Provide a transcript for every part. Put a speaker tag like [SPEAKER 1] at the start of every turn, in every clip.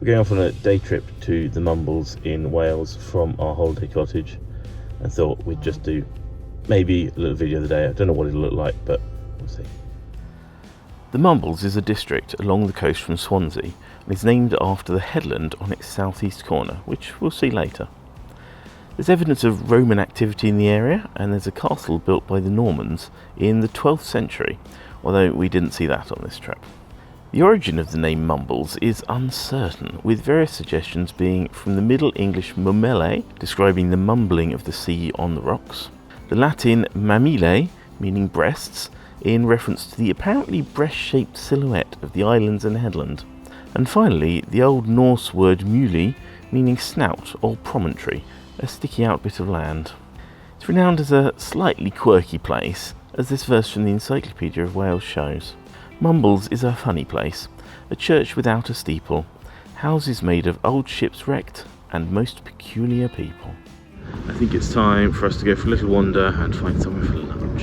[SPEAKER 1] We're going off on a day trip to the Mumbles in Wales from our holiday cottage, and thought we'd just do maybe a little video of the day. I don't know what it'll look like, but we'll see.
[SPEAKER 2] The Mumbles is a district along the coast from Swansea and is named after the headland on its southeast corner, which we'll see later. There's evidence of Roman activity in the area, and there's a castle built by the Normans in the 12th century, although we didn't see that on this trip. The origin of the name Mumbles is uncertain, with various suggestions being from the Middle English mummele, describing the mumbling of the sea on the rocks, the Latin mamile, meaning breasts, in reference to the apparently breast-shaped silhouette of the islands and headland, and finally the Old Norse word muli, meaning snout or promontory, a sticky out bit of land. It's renowned as a slightly quirky place, as this verse from the Encyclopedia of Wales shows. Mumbles is a funny place, a church without a steeple, houses made of old ships wrecked, and most peculiar people.
[SPEAKER 1] I think it's time for us to go for a little wander and find somewhere for lunch.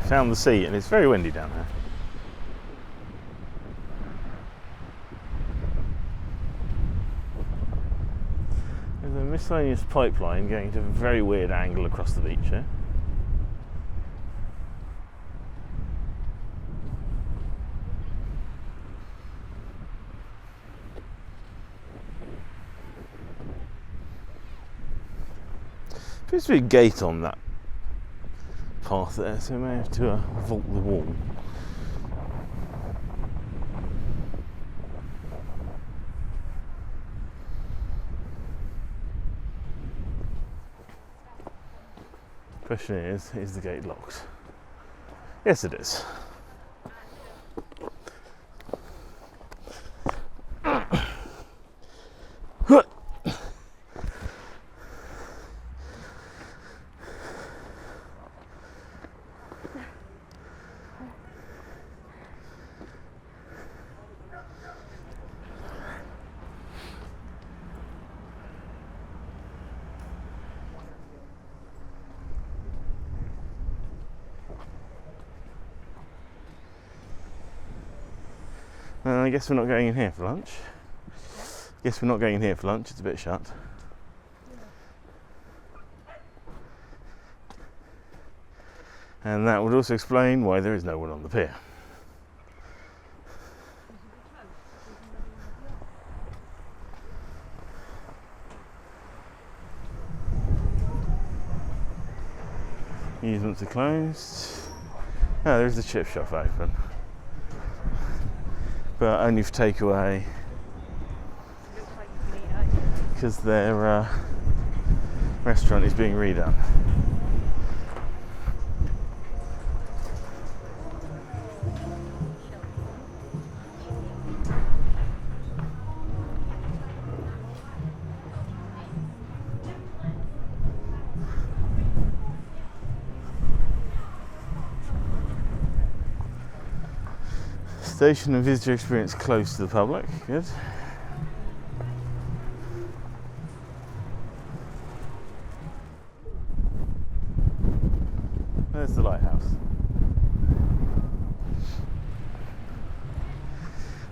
[SPEAKER 1] Found the sea, and it's very windy down here. There's a miscellaneous pipeline going to a very weird angle across the beach here. Appears to be a gate on that path there, so we may have to vault the wall. Question is the gate locked? Yes, it is. I guess we're not going in here for lunch. It's a bit shut. And that would also explain why there is no one on the pier. Amusements are closed. Oh, there is the chip shop open, but only for takeaway, because their restaurant is being redone. Station and visitor experience close to the public. Good. There's the lighthouse.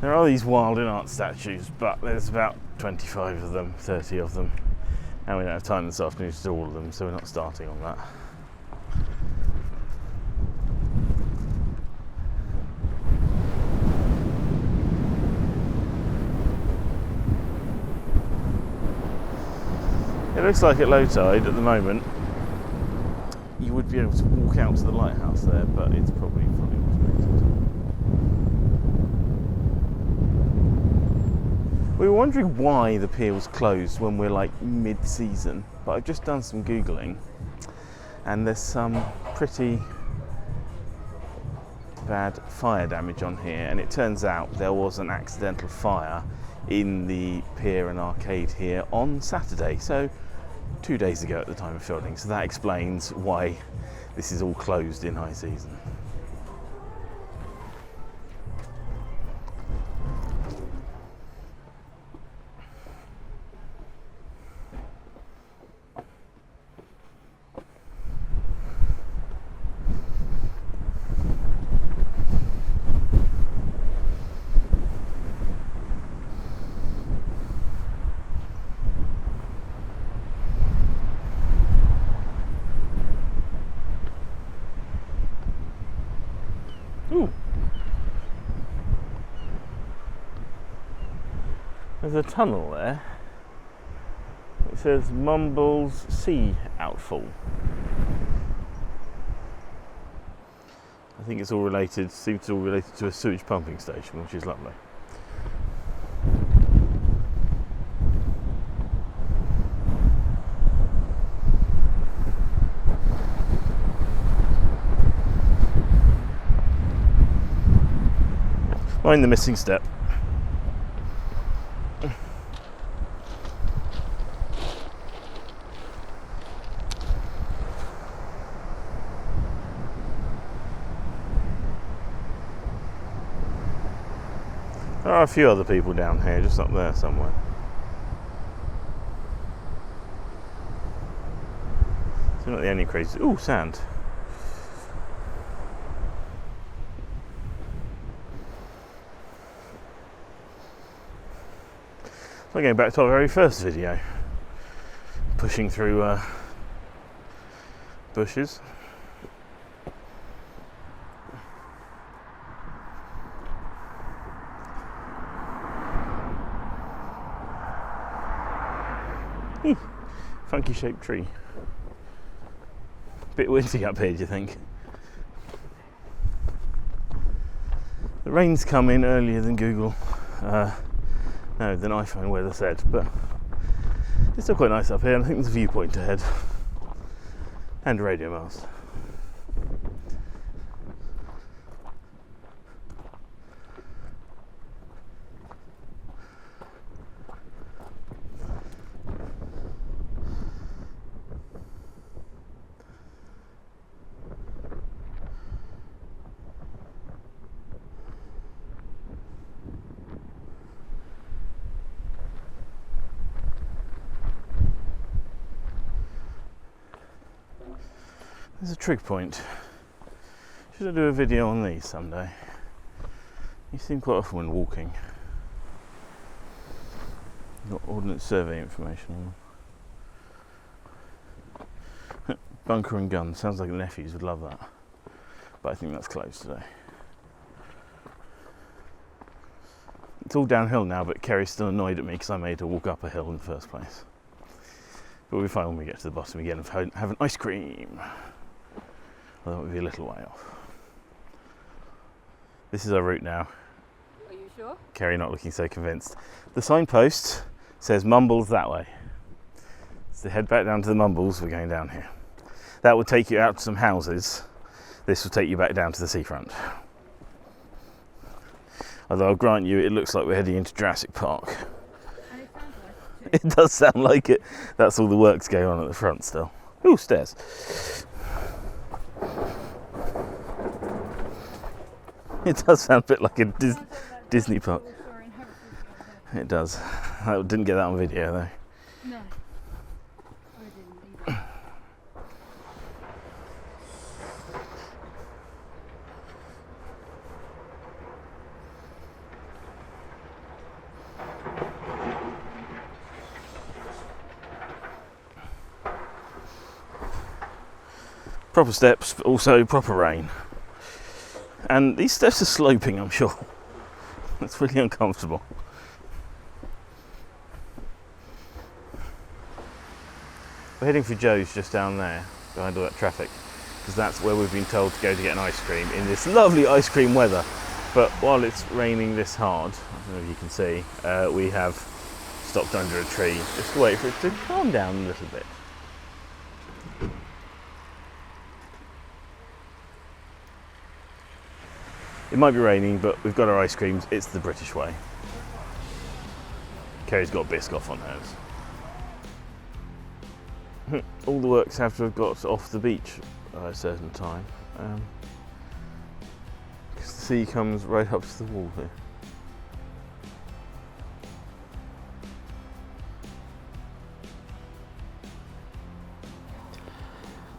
[SPEAKER 1] There are these wild in art statues, but there's about 25 of them, 30 of them,
[SPEAKER 2] And we don't have time this afternoon to do all of them, so we're not starting on that. It looks like at low tide at the moment you would be able to walk out to the lighthouse there, but it's probably fully automated. We were wondering why the pier was closed when we're like mid-season, but I've just done some Googling and there's some pretty bad fire damage on here, and it turns out there was an accidental fire in the pier and arcade here on Saturday, so 2 days ago at the time of filming, so that explains why this is all closed in high season. Ooh. There's a tunnel there. It says Mumbles Sea Outfall. I think it's all related, seems all related to a sewage pumping station, which is lovely. Mind the missing step. There are a few other people down here, just up there somewhere. So not the only crazy. Ooh, sand. So going back to our very first video, pushing through bushes. Funky shaped tree. Bit windy up here, do you think? The rain's come in earlier than Google. No, than iPhone weather said, but it's still quite nice up here, and I think there's a viewpoint ahead and a radio mast. There's a trig point. Should I do a video on these someday? You seem quite often when walking. Got Ordnance Survey information on them. Bunker and Gun. Sounds like the nephews would love that. But I think that's closed today. It's all downhill now, but Kerry's still annoyed at me because I made her walk up a hill in the first place. But we'll be fine when we get to the bottom again and have an ice cream. Well, that would be a little way off. This is our route now.
[SPEAKER 3] Are you sure?
[SPEAKER 2] Kerry not looking so convinced. The signpost says Mumbles that way. So head back down to the Mumbles, we're going down here. That will take you out to some houses. This will take you back down to the seafront. Although I'll grant you, it looks like we're heading into Jurassic Park.
[SPEAKER 3] And it sounds like it too.
[SPEAKER 2] It does sound like it. That's all the work's going on at the front still. Ooh, stairs. It does sound a bit like a Disney park. It does. I didn't get that on video though.
[SPEAKER 3] No. I didn't either.
[SPEAKER 2] Proper steps, but also proper rain. And these steps are sloping, I'm sure. It's really uncomfortable. We're heading for Joe's just down there, behind all that traffic, because that's where we've been told to go to get an ice cream in this lovely ice cream weather. But while it's raining this hard, I don't know if you can see, we have stopped under a tree just to wait for it to calm down a little bit. It might be raining, but we've got our ice creams. It's the British way. Kerry's got a biscoff on hers. All the works have to have got off the beach at a certain time, because the sea comes right up to the wall here.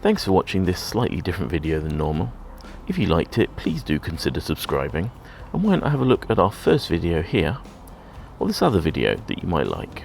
[SPEAKER 2] Thanks for watching this slightly different video than normal. If you liked it, please do consider subscribing, and why don't I have a look at our first video here, or this other video that you might like.